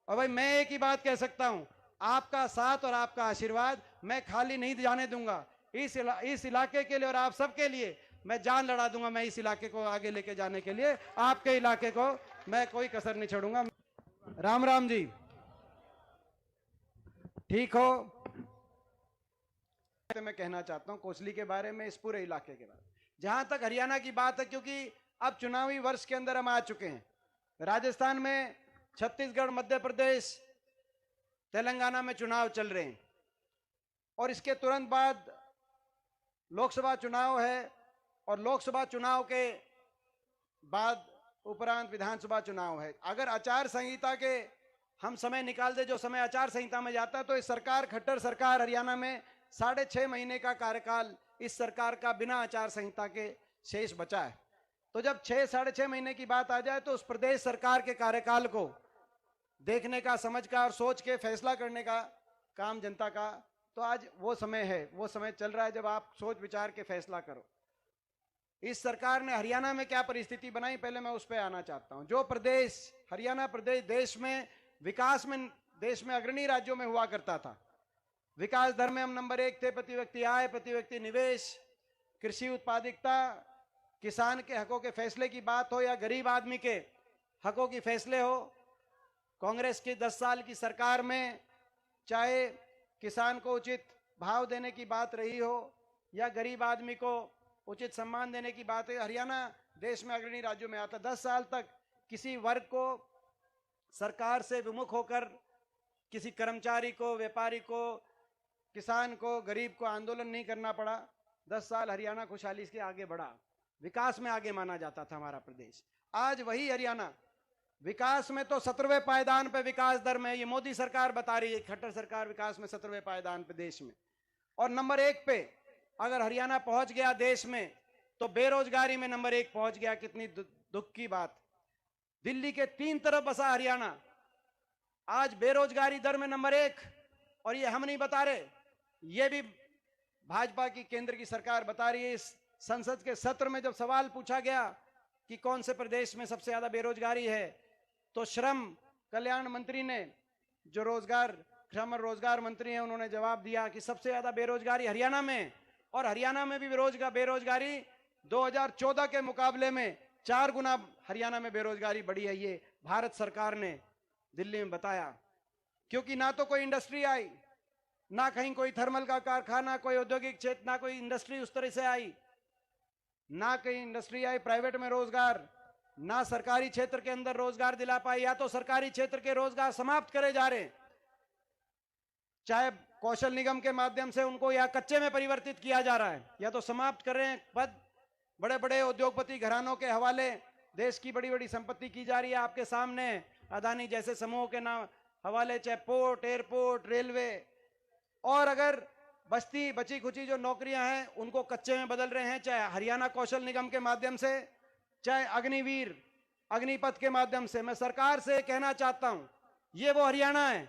और भाई मैं एक ही बात कह सकता हूं, आपका साथ और आपका आशीर्वाद मैं खाली नहीं जाने दूंगा। इस इलाके के लिए और आप सबके लिए मैं जान लड़ा दूंगा। मैं इस इलाके को आगे लेके जाने के लिए, आपके इलाके को मैं कोई कसर नहीं छोड़ूंगा। राम राम जी, ठीक हो? मैं कहना चाहता हूं कोसली के बारे में, इस पूरे इलाके के बारे में। जहां तक हरियाणा की बात है, क्योंकि अब चुनावी वर्ष के अंदर हम आ चुके हैं। राजस्थान में, छत्तीसगढ़, मध्य प्रदेश, तेलंगाना में चुनाव चल रहे हैं और इसके तुरंत बाद लोकसभा चुनाव है और लोकसभा चुनाव के बाद उपरांत विधानसभा चुनाव है। अगर आचार संहिता के हम समय निकाल दे, जो समय आचार संहिता में जाता है, तो इस सरकार, खट्टर सरकार हरियाणा में 6.5 महीने का कार्यकाल इस सरकार का बिना आचार संहिता के शेष बचा है। तो जब 6-6.5 महीने की बात आ जाए तो उस प्रदेश सरकार के कार्यकाल को देखने का, समझ का और सोच के फैसला करने का काम जनता का, तो आज वो समय है, वो समय चल रहा है जब आप सोच विचार के फैसला करो। इस सरकार ने हरियाणा में क्या परिस्थिति बनाई, पहले मैं उस पर आना चाहता हूं। जो प्रदेश, हरियाणा प्रदेश देश में विकास में, देश में अग्रणी राज्यों में हुआ करता था। विकास दर में हम नंबर 1 थे। प्रति व्यक्ति आय, प्रति व्यक्ति निवेश, कृषि उत्पादकता, किसान के हकों के फैसले की बात हो या गरीब आदमी के हकों की फैसले हो, कांग्रेस की 10 साल की सरकार में चाहे किसान को उचित भाव देने की बात रही हो या गरीब आदमी को उचित सम्मान देने की बात है, हरियाणा देश में अग्रणी राज्यों में आता। 10 साल तक किसी वर्ग को सरकार से विमुख होकर, किसी कर्मचारी को, व्यापारी को, किसान को, गरीब को आंदोलन नहीं करना पड़ा। 10 साल हरियाणा खुशहाली से आगे बढ़ा, विकास में आगे माना जाता था हमारा प्रदेश। आज वही हरियाणा विकास में तो 17वें पायदान पे विकास दर में, ये मोदी सरकार बता रही है, खट्टर सरकार विकास में 17वें पायदान पे देश में, और नंबर 1 पे अगर हरियाणा पहुंच गया देश में, तो बेरोजगारी में नंबर 1 पहुंच गया। कितनी दुख की बात। दिल्ली के 3 तरफ बसा हरियाणा आज बेरोजगारी दर में नंबर 1। और ये हम नहीं बता रहे, ये भी भाजपा की केंद्र की सरकार बता रही है। इस संसद के सत्र में जब सवाल पूछा गया कि कौन से प्रदेश में सबसे ज्यादा बेरोजगारी है, तो श्रम कल्याण मंत्री ने, जो श्रम और रोजगार मंत्री हैं, उन्होंने जवाब दिया कि सबसे ज्यादा बेरोजगारी हरियाणा में, और हरियाणा में भी बेरोजगारी 2014 के मुकाबले में 4 गुना हरियाणा में बेरोजगारी बढ़ी है। ये भारत सरकार ने दिल्ली में बताया। क्योंकि ना तो कोई इंडस्ट्री आई, ना कहीं कोई थर्मल का कारखाना, कोई औद्योगिक क्षेत्र, ना कोई इंडस्ट्री उस तरह से आई, ना कहीं इंडस्ट्री आई प्राइवेट में रोजगार, ना सरकारी क्षेत्र के अंदर रोजगार दिला पाए, या तो सरकारी क्षेत्र के रोजगार समाप्त करे जा रहे हैं, चाहे कौशल निगम के माध्यम से उनको या कच्चे में परिवर्तित किया जा रहा है, या तो समाप्त कर रहे हैं पद। बड़े बड़े उद्योगपति घरानों के हवाले देश की बड़ी बड़ी संपत्ति की जा रही है आपके सामने, अदानी जैसे समूहों के नाम हवाले, चाहे पोर्ट, एयरपोर्ट, रेलवे। और अगर बची खुची जो नौकरियां हैं उनको कच्चे में बदल रहे हैं, चाहे हरियाणा कौशल निगम के माध्यम से, चाहे अग्निवीर, अग्निपथ के माध्यम से। मैं सरकार से कहना चाहता हूं, ये वो हरियाणा है।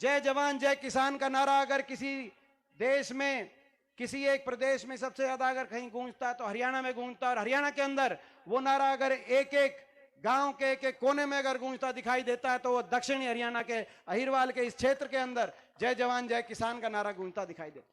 जय जवान जय किसान का नारा अगर किसी देश में, किसी एक प्रदेश में सबसे ज्यादा अगर कहीं गूंजता है तो हरियाणा में गूंजता है। और हरियाणा के अंदर वो नारा अगर एक एक गांव के एक एक कोने में अगर गूंजता दिखाई देता है, तो वो दक्षिणी हरियाणा के अहिरवाल के इस क्षेत्र के अंदर जय जवान जय किसान का नारा गूंजता दिखाई देता।